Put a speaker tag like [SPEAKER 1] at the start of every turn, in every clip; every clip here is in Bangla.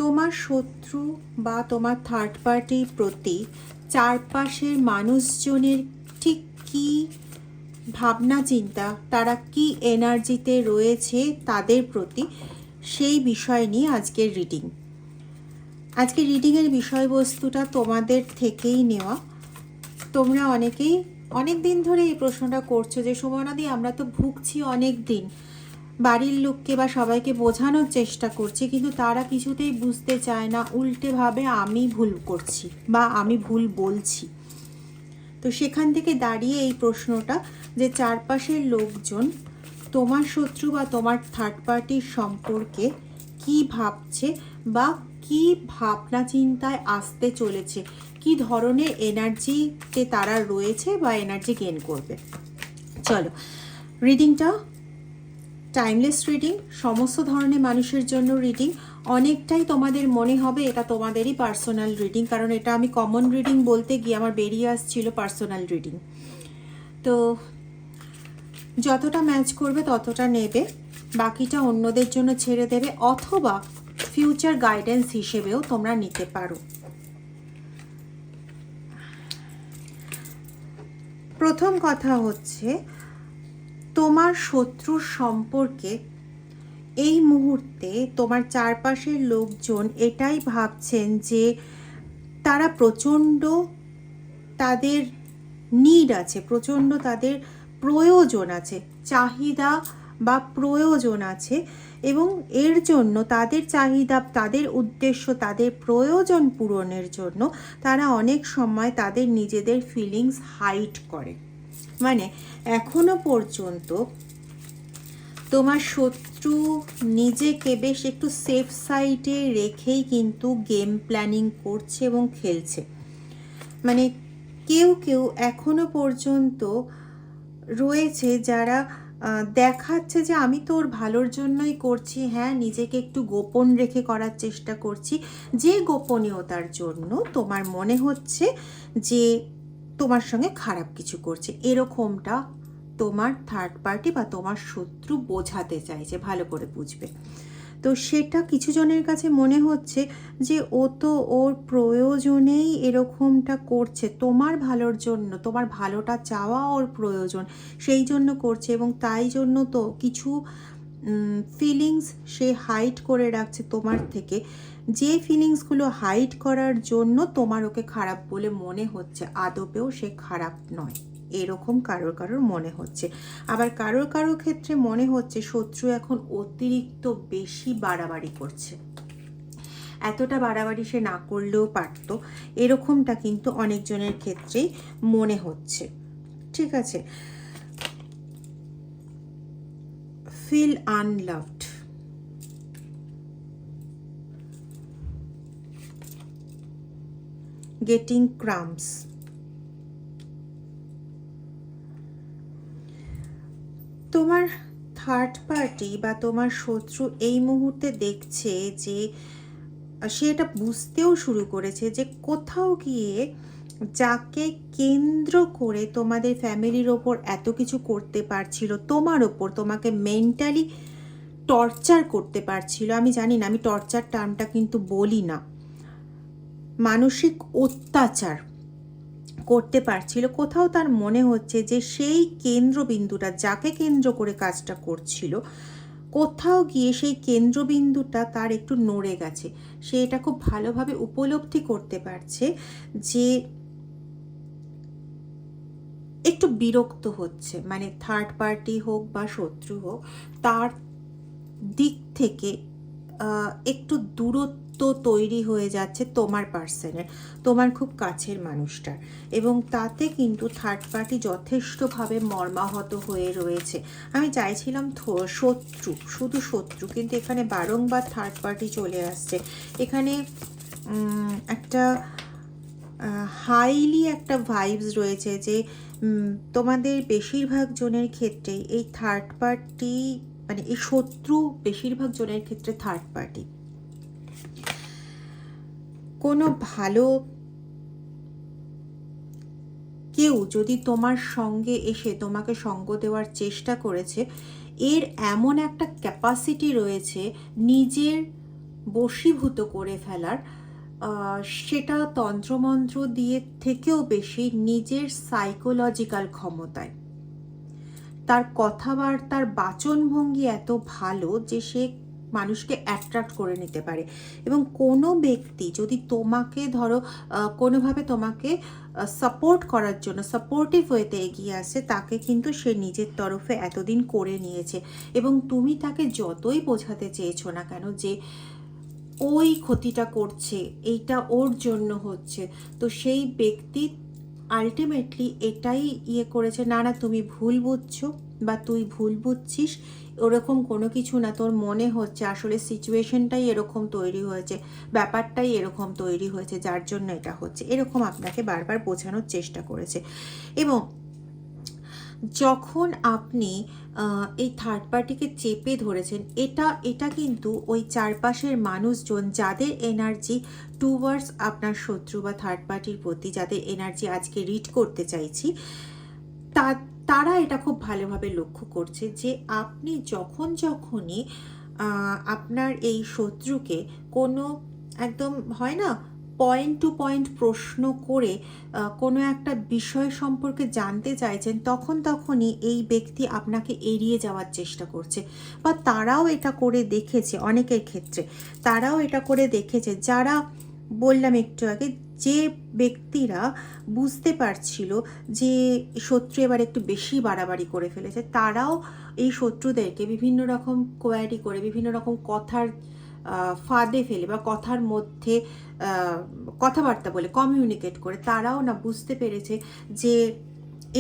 [SPEAKER 1] তোমার শত্রু বা তোমার থার্ড পার্টির প্রতি চারপাশের মানুষজনের ঠিক কী ভাবনা চিন্তা, তারা কি এনার্জিতে রয়েছে তাদের প্রতি, সেই বিষয় নিয়ে আজকের রিডিং। আজকের রিডিংয়ের বিষয়বস্তুটা তোমাদের থেকেই নেওয়া। তোমরা অনেকেই অনেক দিন ধরে এই প্রশ্নটা করছো যে সুমনাদি, আমরা তো ভুগছি অনেক দিন, বাড়ির লোককে বা সবাইকে বোঝানোর চেষ্টা করছি, কিন্তু তারা কিছুতেই বুঝতে চায় না, উল্টে ভাবে আমি ভুল করছি বা আমি ভুল বলছি। তো সেখান থেকে দাঁড়িয়ে এই প্রশ্নটা যে চারপাশের লোকজন তোমার শত্রু বা তোমার থার্ড পার্টির সম্পর্কে কি ভাবছে বা কি ভাবনা চিন্তায় আসতে চলেছে, কি ধরনের এনার্জিতে তারা রয়েছে বা এনার্জি গেইন করবে। চলো, রিডিংটা টাইমলেস রিডিং, সমস্ত ধরনের মানুষের জন্য রিডিং। অনেকটাই তোমাদের মনে হবে এটা তোমাদেরই পার্সোনাল রিডিং, কারণ এটা আমি কমন রিডিং বলতে গিয়ে আমার বেরিয়ে আসছিল পার্সোনাল রিডিং। তো যতটা ম্যাচ করবে ততটা নেবে, বাকিটা অন্যদের জন্য ছেড়ে দেবে, অথবা ফিউচার গাইডেন্স হিসেবেও তোমরা নিতে পারো। প্রথম কথা হচ্ছে, তোমার শত্রুর সম্পর্কে এই মুহূর্তে তোমার চারপাশের লোকজন এটাই ভাবছেন যে তারা প্রচণ্ড তাদের নিড আছে, প্রচণ্ড তাদের প্রয়োজন আছে, চাহিদা বা প্রয়োজন আছে, এবং এর জন্য তাদের চাহিদা, তাদের উদ্দেশ্য, তাদের প্রয়োজন পূরণের জন্য তারা অনেক সময় তাদের নিজেদের ফিলিংস হাইড করে। মানে এখনো পর্যন্ত তোমার শত্রু নিজেকে বেশ একটু সেফ সাইডে রেখেই কিন্তু গেম প্ল্যানিং করছে এবং খেলছে। মানে কেউ কেউ এখনো পর্যন্ত রয়েছে যারা দেখাচ্ছে যে আমি তোর ভালোর জন্যই করছি, হ্যাঁ, নিজেকে একটু গোপন রেখে করার চেষ্টা করছি, যে গোপনীয়তার জন্য তোমার মনে হচ্ছে যে তোমার সঙ্গে খারাপ কিছু করছে, এরকমটা তোমার থার্ড পার্টি বা তোমার শত্রু বোঝাতে চাইছে, ভালো করে বুঝবে। তো সেটা কিছু জনের কাছে মনে হচ্ছে যে ও তো ওর প্রয়োজনেই এরকমটা করছে, তোমার ভালোর জন্য, তোমার ভালোটা চাওয়া ওর প্রয়োজন, সেই জন্য করছে, এবং তাই জন্য তো কিছু ফিলিংস সে হাইড করে রাখছে তোমার থেকে, যে ফিলিংসগুলো হাইড করার জন্য তোমার ওকে খারাপ বলে মনে হচ্ছে, আদপেও সে খারাপ নয়, এরকম কারোর কারোর মনে হচ্ছে। আবার কারোর কারোর ক্ষেত্রে মনে হচ্ছে শত্রু এখন অতিরিক্ত বেশি বাড়াবাড়ি করছে, এতটা বাড়াবাড়ি সে না করলেও পারতো, এরকমটা কিন্তু অনেকজনের ক্ষেত্রেই মনে হচ্ছে। ঠিক আছে, ফিল আনলাভড, গেটিং ক্রাম্পস। তোমার থার্ড পার্টি বা তোমার শত্রু এই মুহূর্তে দেখছে যে সে এটা বুঝতেও শুরু করেছে যে কোথাও গিয়ে যাকে কেন্দ্র করে তোমাদের ফ্যামিলির ওপর এত কিছু করতে পারছিল, তোমার ওপর তোমাকে মেন্টালি টর্চার করতে পারছিল, আমি জানি না, আমি টর্চার টার্মটা কিন্তু বলি না, মানসিক অত্যাচার করতে পারছিল, কোথাও তার মনে হচ্ছে যে সেই কেন্দ্রবিন্দুটা, যাকে কেন্দ্র করে কাজটা করছিল, কোথাও গিয়ে সেই কেন্দ্রবিন্দুটা তার একটু নড়ে গেছে। সে এটা খুব ভালোভাবে উপলব্ধি করতে পারছে যে একটু বিরক্ত হচ্ছে, মানে থার্ড পার্টি হোক বা শত্রু হোক, তার দিক থেকে একটু দূরত্ব তৈরি হয়ে যাচ্ছে তোমার পার্সনের, তোমার খুব কাছের মানুষটার, এবং তাতে কিন্তু থার্ড পার্টি যথেষ্টভাবে মর্মাহত হয়ে রয়েছে। আমি চাইছিলাম শত্রু, শুধু শত্রু, কিন্তু এখানে বারংবার থার্ড পার্টি চলে আসছে। এখানে একটা হাইলি একটা ভাইবস রয়েছে যে তোমাদের বেশিরভাগ জনের ক্ষেত্রেই এই থার্ড পার্টি, মানে এই শত্রু বেশিরভাগ জনের ক্ষেত্রে থার্ড পার্টি। কোনো ভালো কেউ যদি তোমার সঙ্গে এসে তোমাকে সঙ্গ দেওয়ার চেষ্টা করেছে, এর এমন একটা ক্যাপাসিটি রয়েছে নিজের বশীভূত করে ফেলার, সেটা তন্ত্রমন্ত্র দিয়ে থেকেও বেশি নিজের সাইকোলজিক্যাল ক্ষমতায়। তার কথাবার্তার বাচনভঙ্গি এত ভালো যে সে মানুষকে অ্যাট্রাক্ট করে নিতে পারে। এবং কোনো ব্যক্তি যদি তোমাকে ধরো কোনোভাবে তোমাকে সাপোর্ট করার জন্য সাপোর্টিভ ওয়েতে এগিয়ে আসে, তাকে কিন্তু সে নিজের তরফে এতদিন করে নিয়েছে। এবং তুমি তাকে যতই বোঝাতে চেয়েছো না কেন যে ওই ক্ষতিটা করছে, এইটা ওর জন্য হচ্ছে, তো সেই ব্যক্তি আলটিমেটলি এটাই করেছে, না না তুমি ভুল বুঝছো বা তুই ভুল বুঝছিস, ওরকম কোনো কিছু না, তোর মনে হচ্ছে আসলে সিচুয়েশনটাই এরকম তৈরি হয়েছে, ব্যাপারটাই এরকম তৈরি হয়েছে, যার জন্য এটা হচ্ছে, এরকম আপনাকে বারবার বোঝানোর চেষ্টা করেছে। এবং যখন আপনি এই থার্ড পার্টিকে চেপে ধরেছেন, এটা কিন্তু ওই চারপাশের মানুষজন যাদের এনার্জি টুয়ার্ডস আপনার শত্রু বা থার্ড পার্টির প্রতি, যাদের এনার্জি আজকে রিড করতে চাইছি, তারা এটা খুব ভালোভাবে লক্ষ্য করছে যে আপনি যখনই আপনার এই শত্রুকে কোনো একদম হয় না পয়েন্ট টু পয়েন্ট প্রশ্ন করে কোনো একটা বিষয় সম্পর্কে জানতে চাইছেন, তখনই এই ব্যক্তি আপনাকে এড়িয়ে যাওয়ার চেষ্টা করছে। বা তারাও এটা করে দেখেছে, অনেকের ক্ষেত্রে তারাও এটা করে দেখেছে, যারা বললাম একটু আগে, যে ব্যক্তিরা বুঝতে পারছিল যে শত্রু এবার একটু বেশি বাড়াবাড়ি করে ফেলেছে, তারাও এই শত্রুদেরকে বিভিন্ন রকম কোয়ারি করে, বিভিন্ন রকম কথার ফাঁদে ফেলে বা কথার মধ্যে কথাবার্তা বলে কমিউনিকেট করে তারাও না বুঝতে পেরেছে যে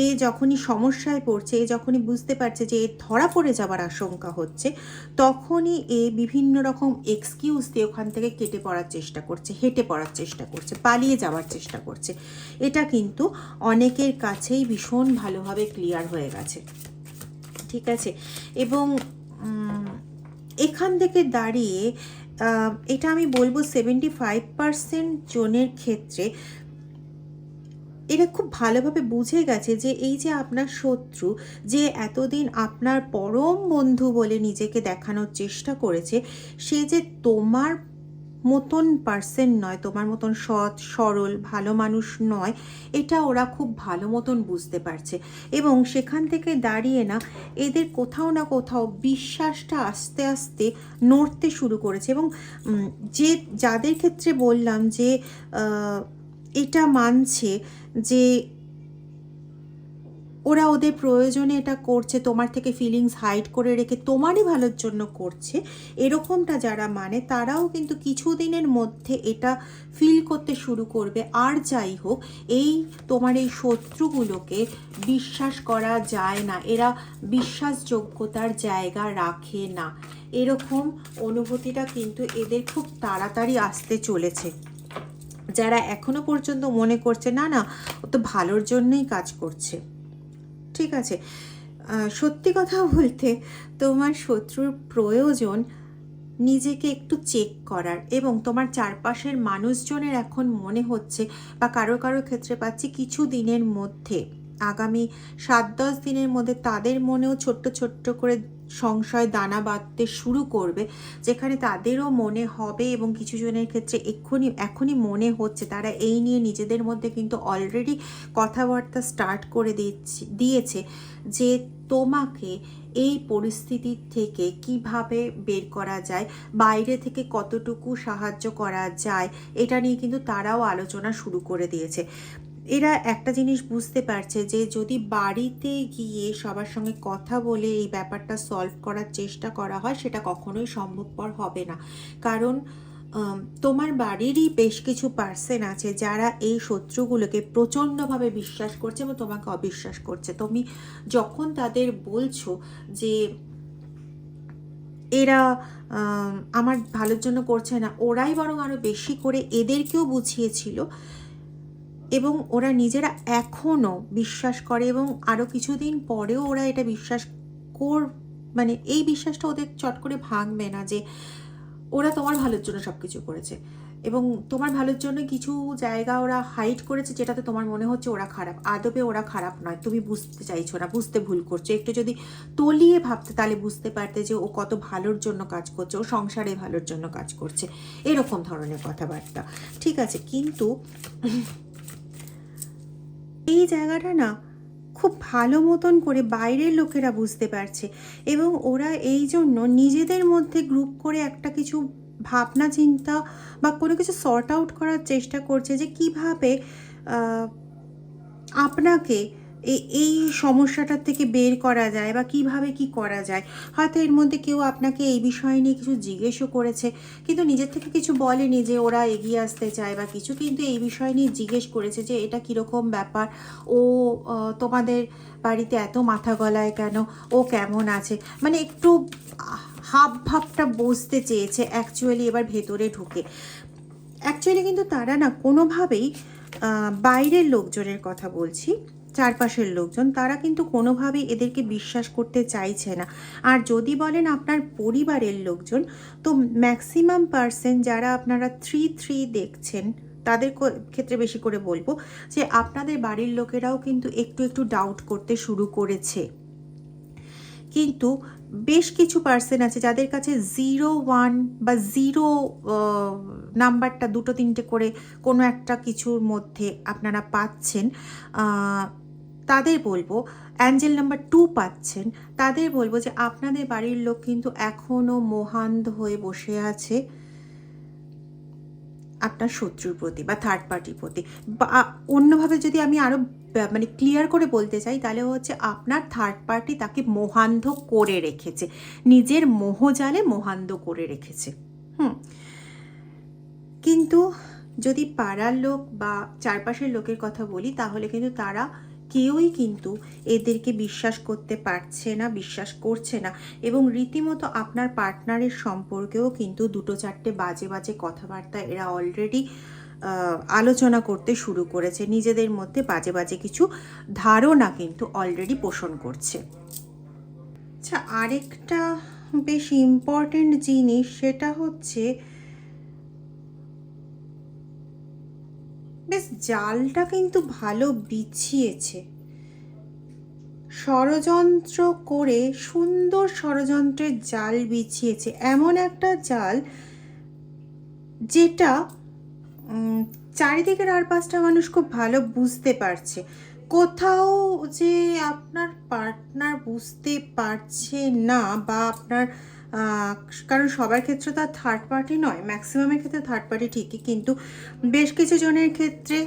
[SPEAKER 1] এ যখনই সমস্যায় পড়ছে, এ যখনই বুঝতে পারছে যে এ ধরা পড়ে যাওয়ার আশঙ্কা হচ্ছে, তখনই এ বিভিন্ন রকম এক্সকিউজ দিয়ে ওখান থেকে কেটে পড়ার চেষ্টা করছে, হেঁটে পড়ার চেষ্টা করছে, পালিয়ে যাওয়ার চেষ্টা করছে। এটা কিন্তু অনেকের কাছেই ভীষণ ভালোভাবে ক্লিয়ার হয়ে গেছে, ঠিক আছে। এবং এখান থেকে দাঁড়িয়ে এটা আমি বলবো 75% জনের ক্ষেত্রে এটা খুব ভালোভাবে বুঝে গেছে যে এই যে আপনার শত্রু, যে এতদিন আপনার পরম বন্ধু বলে নিজেকে দেখানোর চেষ্টা করেছে, সে যে তোমার মতন পার্সন নয়, তোমার মতন সৎ সরল ভালো মানুষ নয়, এটা ওরা খুব ভালো মতন বুঝতে পারছে। এবং সেখান থেকে দাঁড়িয়ে না এদের কোথাও না কোথাও বিশ্বাসটা আস্তে আস্তে নড়তে শুরু করেছে। এবং যে যাদের ক্ষেত্রে বললাম যে এটা মানছে যে ওরা ওদের প্রয়োজনে এটা করছে, তোমার থেকে ফিলিংস হাইড করে রেখে তোমারই ভালোর জন্য করছে, এরকমটা যারা মানে, তারাও কিন্তু কিছুদিনের মধ্যে এটা ফিল করতে শুরু করবে। আর যাই হোক, এই তোমার এই শত্রুগুলোকে বিশ্বাস করা যায় না, এরা বিশ্বাসযোগ্যতার জায়গা রাখে না, এরকম অনুভূতিটা কিন্তু এদের খুব তাড়াতাড়ি আসতে চলেছে। যারা এখনো পর্যন্ত মনে করছে না না ও তো ভালোর জন্যই কাজ করছে, ঠিক আছে, সত্যি কথা বলতে তোমার শত্রুর প্রয়োজন নিজেকে একটু চেক করার। এবং তোমার চারপাশের মানুষজনের এখন মনে হচ্ছে, বা কারো কারো ক্ষেত্রে পাচ্ছি কিছু দিনের মধ্যে, আগামী 7-10 দিনের মধ্যে তাদের মনেও ছোট্ট ছোট্ট করে সংশয় দানা বাঁধতে শুরু করবে, যেখানে তাদেরও মনে হবে, এবং কিছু জনের ক্ষেত্রে এখনই মনে হচ্ছে, তারা এই নিয়ে নিজেদের মধ্যে কিন্তু অলরেডি কথাবার্তা স্টার্ট করে দিয়েছে যে তোমাকে এই পরিস্থিতির থেকে কিভাবে বের করা যায়, বাইরে থেকে কতটুকু সাহায্য করা যায়, এটা নিয়ে কিন্তু তারাও আলোচনা শুরু করে দিয়েছে। এরা একটা জিনিস বুঝতে পারছে যে যদি বাড়িতে গিয়ে সবার সঙ্গে কথা বলে এই ব্যাপারটা সলভ করার চেষ্টা করা হয়, সেটা কখনোই সম্ভবপর হবে না। কারণ তোমার বাড়িরই বেশ কিছু পার্সন আছে যারা এই শত্রুগুলোকে প্রচণ্ডভাবে বিশ্বাস করছে এবং তোমাকে অবিশ্বাস করছে। তুমি যখন তাদের বলছো যে এরা আমার ভালোর জন্য করছে না, ওরাই বরং আরও বেশি করে এদেরকেও বুঝিয়েছিল, এবং ওরা নিজেরা এখনও বিশ্বাস করে, এবং আরও কিছুদিন পরেও ওরা এটা বিশ্বাস মানে এই বিশ্বাসটা ওদের চট করে ভাঙবে না যে ওরা তোমার ভালোর জন্য সব কিছু করেছে, এবং তোমার ভালোর জন্য কিছু জায়গা ওরা হাইড করেছে যেটাতে তোমার মনে হচ্ছে ওরা খারাপ। আদবে ওরা খারাপ নয়, তুমি বুঝতে চাইছো না, বুঝতে ভুল করছো। একটু যদি তলিয়ে ভাবতে তাহলে বুঝতে পারতে যে ও কত ভালোর জন্য কাজ করছে, ও সংসারে ভালোর জন্য কাজ করছে, এরকম ধরনের কথাবার্তা। ঠিক আছে, কিন্তু এই জায়গাটা না খুব ভালো মতন করে বাইরের লোকেরা বুঝতে পারছে, এবং ওরা এই জন্য নিজেদের মধ্যে গ্রুপ করে একটা কিছু ভাবনা চিন্তা বা কোনো কিছু সর্ট আউট করার চেষ্টা করছে যে কিভাবে আপনাকে এই সমস্যাটার থেকে বের করা যায় বা কিভাবে কি করা যায়। হয়তো এর মধ্যে কেউ আপনাকে এই বিষয় নিয়ে কিছু জিজ্ঞেসও করেছে, কিন্তু নিজের থেকে কিছু বলেনি যে ওরা এগিয়ে আসতে চায় বা কিছু, কিন্তু এই বিষয় নিয়ে জিজ্ঞেস করেছে যে এটা কীরকম ব্যাপার, ও তোমাদের বাড়িতে এত মাথা গলায় কেন, ও কেমন আছে, মানে একটু হাব ভাবটা বুঝতে চেয়েছে অ্যাকচুয়ালি এবার ভেতরে ঢুকে। অ্যাকচুয়ালি কিন্তু তারা না কোনোভাবেই বাইরের লোকজনের কথা বলছি, চারপাশের লোকজন, তারা কিন্তু কোনোভাবেই এদেরকে বিশ্বাস করতে চাইছে না। আর যদি বলেন আপনার পরিবারের লোকজন, তো ম্যাক্সিমাম পার্সেন্ট যারা আপনারা 3-3 দেখছেন তাদের ক্ষেত্রে বেশি করে বলবো যে আপনাদের বাড়ির লোকেরাও কিন্তু একটু একটু ডাউট করতে শুরু করেছে। কিন্তু বেশ কিছু পার্সেন্ট আছে যাদের কাছে 0-1 বা 0 নাম্বারটা 2-3টে করে কোনো একটা কিছুর মধ্যে আপনারা পাচ্ছেন, তাদের বলবো, অ্যাঞ্জেল নাম্বার 2 পাচ্ছেন, তাদের বলবো যে আপনাদের বাড়ির লোক কিন্তু এখনও মোহান্ধ হয়ে বসে আছে আপনার শত্রুর প্রতি বা থার্ড পার্টির প্রতি। বা অন্যভাবে যদি আমি আরও মানে ক্লিয়ার করে বলতে চাই, তাহলে হচ্ছে আপনার থার্ড পার্টি তাকে মোহান্ধ করে রেখেছে, নিজের মোহজালে মোহান্ধ করে রেখেছে। কিন্তু যদি পাড়ার লোক বা চারপাশের লোকের কথা বলি, তাহলে কিন্তু তারা কেউই কিন্তু এদেরকে বিশ্বাস করতে পারছে না, বিশ্বাস করছে না, এবং রীতিমতো আপনার পার্টনারের সম্পর্কেও কিন্তু 2-4টে বাজে বাজে কথাবার্তা এরা অলরেডি আলোচনা করতে শুরু করেছে, নিজেদের মধ্যে বাজে বাজে কিছু ধারণা কিন্তু অলরেডি পোষণ করছে। আচ্ছা, আরেকটা বেশ ইম্পর্টেন্ট জিনিস, সেটা হচ্ছে বেশ জালটা কিন্তু ভালো বিছিয়েছে, ষড়যন্ত্র করে সুন্দর ষড়যন্ত্রের জাল বিছিয়েছে, এমন একটা জাল যেটা চারিদিকের আর 5টা মানুষ খুব ভালো বুঝতে পারছে। কোথাও যে আপনার পার্টনার বুঝতে পারছে না বা আপনার কারণ সবার ক্ষেত্রে তো আর থার্ড পার্টি নয়, ম্যাক্সিমামের ক্ষেত্রে থার্ড পার্টি ঠিকই, কিন্তু বেশ কিছু জনের ক্ষেত্রে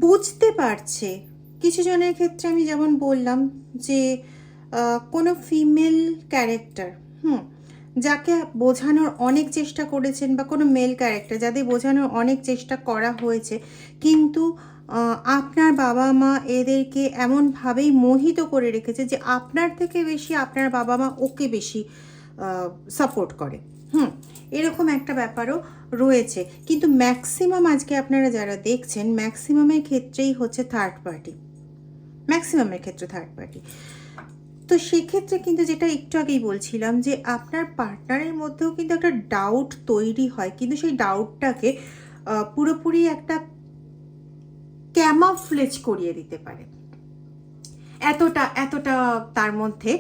[SPEAKER 1] বুঝতে পারছে। কিছু জনের ক্ষেত্রে আমি যেমন বললাম যে কোনো ফিমেল ক্যারেক্টার যাকে বোঝানোর অনেক চেষ্টা করেছেন, বা কোনো মেল ক্যারেক্টার যাদের বোঝানোর অনেক চেষ্টা করা হয়েছে, কিন্তু আপনার বাবা মা এদেরকে এমনভাবেই মোহিত করে রেখেছে যে আপনার থেকে বেশি আপনার বাবা মা ওকে বেশি সাপোর্ট করে। এরকম একটা ব্যাপারও রয়েছে। কিন্তু ম্যাক্সিমাম আজকে আপনারা যারা দেখছেন, ম্যাক্সিমামের ক্ষেত্রেই হচ্ছে থার্ড পার্টি, ম্যাক্সিমামের ক্ষেত্রে থার্ড পার্টি। তো সেক্ষেত্রে কিন্তু যেটা একটু আগেই বলছিলাম যে আপনার পার্টনারের মধ্যেও কিন্তু একটা ডাউট তৈরি হয়, কিন্তু সেই ডাউটটাকে পুরোপুরি একটা ক্যামাফ্লেজ করিয়ে দিতে পারে, এতটা এতটা তার মধ্যে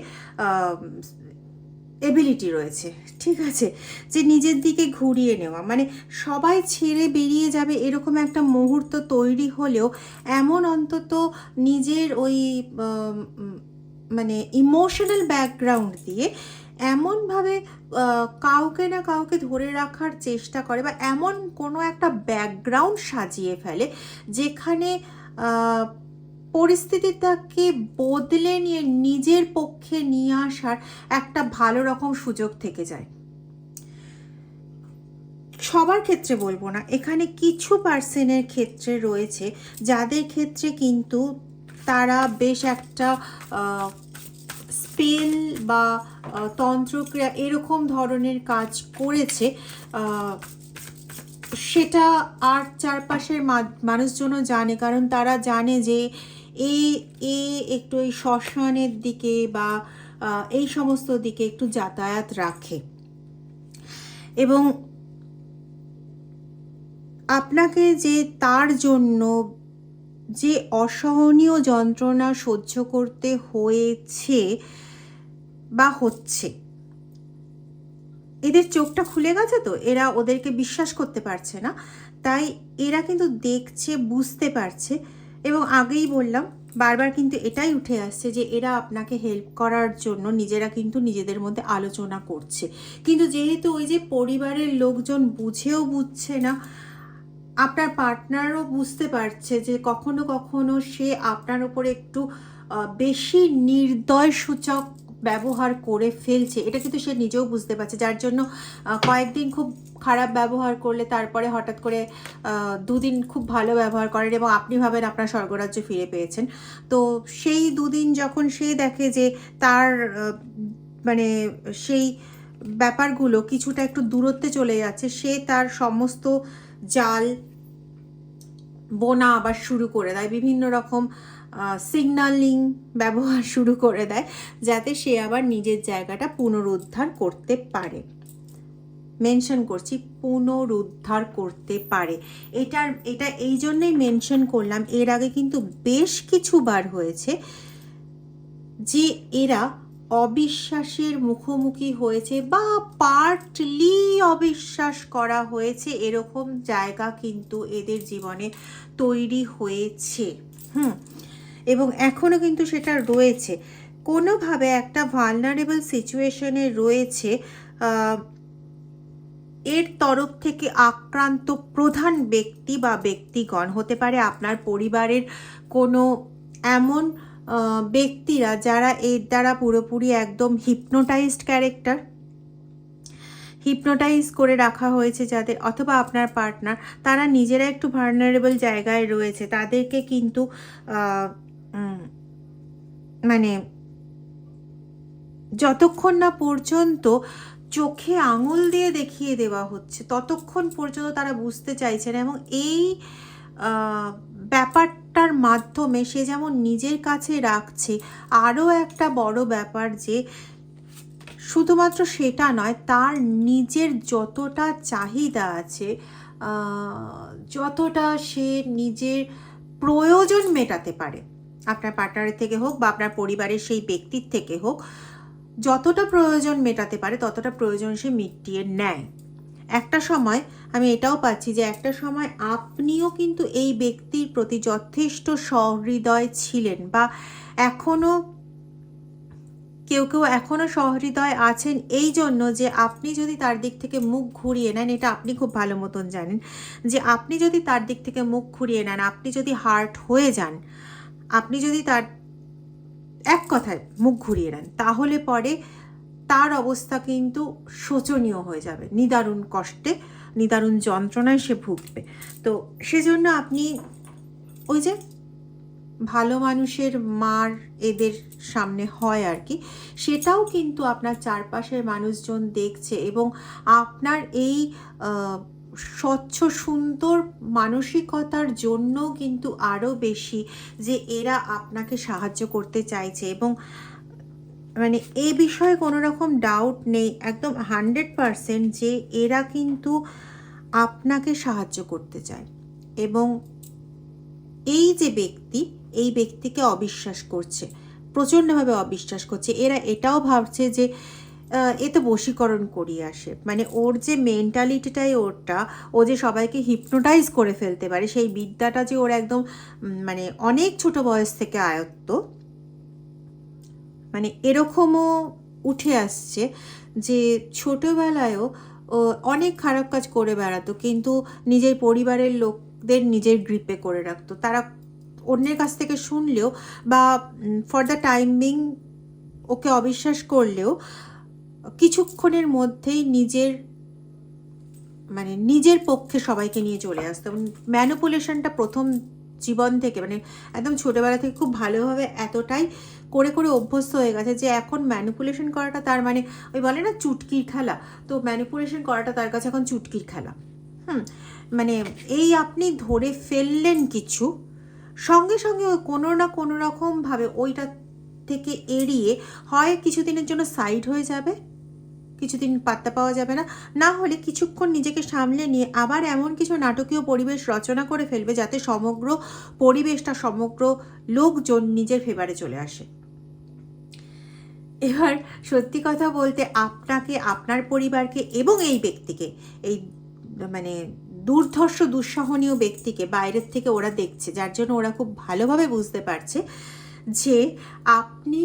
[SPEAKER 1] এবিলিটি রয়েছে। ঠিক আছে, যে নিজের দিকে ঘুরিয়ে নেওয়া, মানে সবাই ছেড়ে বেরিয়ে যাবে এরকম একটা মুহূর্ত তৈরি হলেও এমন অন্তত নিজের ওই মানে ইমোশনাল ব্যাকগ্রাউন্ড দিয়ে এমনভাবে কাউকে না কাউকে ধরে রাখার চেষ্টা করে, বা এমন কোনো একটা ব্যাকগ্রাউন্ড সাজিয়ে ফেলে যেখানে পরিস্থিতিটাকে বদলে নিয়ে নিজের পক্ষে নিয়ে আসার একটা ভালো রকম সুযোগ থেকে যায়। সবার ক্ষেত্রে বলবো না, এখানে কিছু পার্সনের ক্ষেত্রে রয়েছে যাদের ক্ষেত্রে কিন্তু তারা বেশ একটা স্পেল বা তন্ত্রক্রিয়া এরকম ধরনের কাজ করেছে, সেটা আর চারপাশের মানুষজনও জানে, কারণ তারা জানে যে এ একটু এই শ্মশানের দিকে বা এই সমস্ত দিকে একটু যাতায়াত রাখে। এবং আপনাকে যে তার জন্য যে অসহনীয় যন্ত্রণা সহ্য করতে হয়েছে বা হচ্ছে, এদের চোখটা খুলে গেছে, তো এরা ওদেরকে বিশ্বাস করতে পারছে না, তাই এরা কিন্তু দেখছে, বুঝতে পারছে। এবং আগেই বললাম, বারবার কিন্তু এটাই উঠে আসছে যে এরা আপনাকে হেল্প করার জন্য নিজেরা কিন্তু নিজেদের মধ্যে আলোচনা করছে। কিন্তু যেহেতু ওই যে পরিবারের লোকজন বুঝেও বুঝছে না, আপনার পার্টনারও বুঝতে পারছে যে কখনো কখনো সে আপনার উপরে একটু বেশি নির্দয় সূচক ব্যবহার করে ফেলছে, এটা কিন্তু সে নিজেও বুঝতে পারছে, যার জন্য কয়েকদিন খুব খারাপ ব্যবহার করলে তারপরে হঠাৎ করে দুদিন খুব ভালো ব্যবহার করেন এবং আপনি ভাবেন আপনার স্বর্গরাজ্য ফিরে পেয়েছেন। তো সেই দুদিন যখন সে দেখে যে তার মানে সেই ব্যাপারগুলো কিছুটা একটু দূরত্বে চলে যাচ্ছে, সে তার সমস্ত জাল বোনা আবার শুরু করে দেয়, বিভিন্ন রকম সিগন্যালিং ব্যবহার শুরু করে দেয়, যাতে সে আবার নিজের জায়গাটা পুনরুদ্ধার করতে পারে। মেনশন করছি, পুনরুদ্ধার করতে পারে। এটা এই জন্যই মেনশন করলাম, এর আগে কিন্তু বেশ কিছুবার হয়েছে যে এরা অবিশ্বাসের মুখোমুখি হয়েছে বা পার্টলি অবিশ্বাস করা হয়েছে, এরকম জায়গা কিন্তু এদের জীবনে তৈরি হয়েছে। এবং এখনও কিন্তু সেটা রয়েছে, কোনোভাবে একটা ভালনারেবল সিচুয়েশনে রয়েছে। এর তরফ থেকে আক্রান্ত প্রধান ব্যক্তি বা ব্যক্তিগণ হতে পারে আপনার পরিবারের কোনো এমন ব্যক্তিরা যারা এর দ্বারা পুরোপুরি একদম হিপনোটাইজড ক্যারেক্টার, হিপনোটাইজ করে রাখা হয়েছে যাদের, অথবা আপনার পার্টনার, তারা নিজেরা একটু ভালনারেবল জায়গায় রয়েছে, তাদেরকে কিন্তু মানে যতক্ষণ না পর্যন্ত চোখে আঙুল দিয়ে দেখিয়ে দেওয়া হচ্ছে ততক্ষণ পর্যন্ত তারা বুঝতে চাইছে না। এবং এই ব্যাপারটার মাধ্যমে সে যেমন নিজের কাছে রাখছে, আরও একটা বড় ব্যাপার যে শুধুমাত্র সেটা নয়, তার নিজের যতটা চাহিদা আছে, যতটা সে নিজের প্রয়োজন মেটাতে পারে, আপনার পার্টনারের থেকে হোক বা আপনার পরিবারের সেই ব্যক্তির থেকে হোক, যতটা প্রয়োজন মেটাতে পারে ততটা প্রয়োজন সে মিটিয়ে নেয়। একটা সময় আমি এটাও পাচ্ছি যে একটা সময় আপনিও কিন্তু এই ব্যক্তির প্রতি যথেষ্ট সহৃদয় ছিলেন, বা এখনও কেউ কেউ এখনও সহৃদয় আছেন, এই জন্য যে আপনি যদি তার দিক থেকে মুখ ঘুরিয়ে নেন, এটা আপনি খুব ভালো মতন জানেন যে আপনি যদি তার দিক থেকে মুখ ঘুরিয়ে নেন, আপনি যদি হার্ট হয়ে যান, আপনি যদি তার এক কথায় মুখ ঘুরিয়ে নেন, তাহলে পরে তার অবস্থা কিন্তু শোচনীয় হয়ে যাবে, নিদারুণ কষ্টে, নিদারুণ যন্ত্রণায় সে ভুগবে। তো সেজন্য আপনি ওই যে ভালো মানুষের মার এদের সামনে হয় আর কি, সেটাও কিন্তু আপনার চারপাশের মানুষজন দেখছে, এবং আপনার এই স্বচ্ছ সুন্দর মানসিকতার জন্য কিন্তু আরও বেশি যে এরা আপনাকে সাহায্য করতে চাইছে। এবং মানে এই বিষয়ে কোনো রকম ডাউট নেই, একদম 100% যে এরা কিন্তু আপনাকে সাহায্য করতে চায়। এবং এই যে ব্যক্তি, এই ব্যক্তিকে অবিশ্বাস করছে, প্রচণ্ডভাবে অবিশ্বাস করছে। এরা এটাও ভাবছে যে এ তো বশীকরণ করিয়ে আসে, মানে ওর যে মেন্টালিটিটাই ওরটা, ও যে সবাইকে হিপনোটাইজ করে ফেলতে পারে, সেই বিদ্যাটা যে ওর একদম মানে অনেক ছোট বয়স থেকে আয়ত্ত, মানে এরকমও উঠে আসছে যে ছোটোবেলায়ও অনেক খারাপ কাজ করে বেড়াতো, কিন্তু নিজের পরিবারের লোকদের নিজের গ্রিপে করে রাখতো। তারা অন্যের কাছ থেকে শুনলেও বা ফর দ্য টাইম বিং ওকে অবিশ্বাস করলেও কিছুক্ষণের মধ্যেই নিজের পক্ষে সবাইকে নিয়ে চলে আসতো। ম্যানিপুলেশনটা প্রথম জীবন থেকে, মানে একদম ছোটোবেলা থেকে খুব ভালোভাবে এতটাই করে করে অভ্যস্ত হয়ে গেছে যে এখন ম্যানিপুলেশন করাটা তার মানে ওই বলে না চুটকির খেলা, তো ম্যানিপুলেশন করাটা তার কাছে এখন চুটকির খেলা। মানে এই আপনি ধরে ফেললেন কিছু, সঙ্গে সঙ্গে কোনো না কোনো রকমভাবে ওইটা থেকে এড়িয়ে হয় কিছুদিনের জন্য সাইড হয়ে যাবে, কিছুদিন পাত্তা পাওয়া যাবে না, না হলে কিছুক্ষণ নিজেকে সামলে নিয়ে আবার এমন কিছু নাটকীয় পরিবেশ রচনা করে ফেলবে যাতে সমগ্র পরিবেশটা, সমগ্র লোকজন নিজের ফেভারে চলে আসে। এবার সত্যি কথা বলতে আপনাকে, আপনার পরিবারকে এবং এই ব্যক্তিকে, এই মানে দুর্ধর্ষ দুঃসহনীয় ব্যক্তিকে বাইরের থেকে ওরা দেখছে, যার জন্য ওরা খুব ভালোভাবে বুঝতে পারছে যে আপনি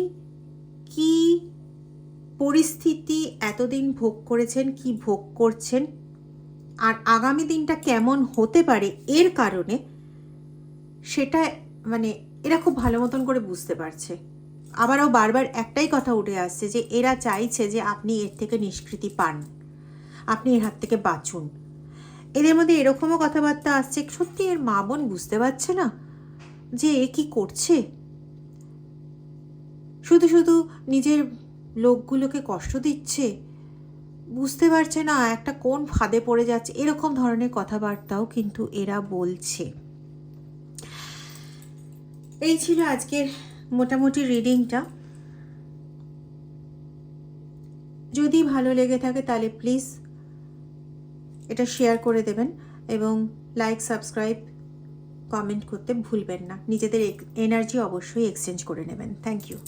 [SPEAKER 1] কি পরিস্থিতি এতদিন ভোগ করেছেন, কি ভোগ করছেন, আর আগামী দিনটা কেমন হতে পারে এর কারণে, সেটা মানে এরা খুব ভালো মতন করে বুঝতে পারছে। আবারও বারবার একটাই কথা উঠে আসছে যে এরা চাইছে যে আপনি এর থেকে নিষ্কৃতি পান, আপনি এর হাত থেকে বাঁচুন। এদের মধ্যে এরকমও কথাবার্তা আসছে, সত্যি এর মা বোন বুঝতে পারছে না যে এ কি করছে, শুধু শুধু নিজের লোকগুলোকে কষ্ট দিচ্ছে, বুঝতে পারছে না একটা কোন ফাঁদে পড়ে যাচ্ছে, এরকম ধরনের কথাবার্তাও কিন্তু এরা বলছে। এই ছিল আজকের মোটামুটি রিডিংটা। যদি ভালো লেগে থাকে তাহলে প্লিজ এটা শেয়ার করে দেবেন এবং লাইক, সাবস্ক্রাইব, কমেন্ট করতে ভুলবেন না। নিজেদের এনার্জি অবশ্যই এক্সচেঞ্জ করে নেবেন। Thank you.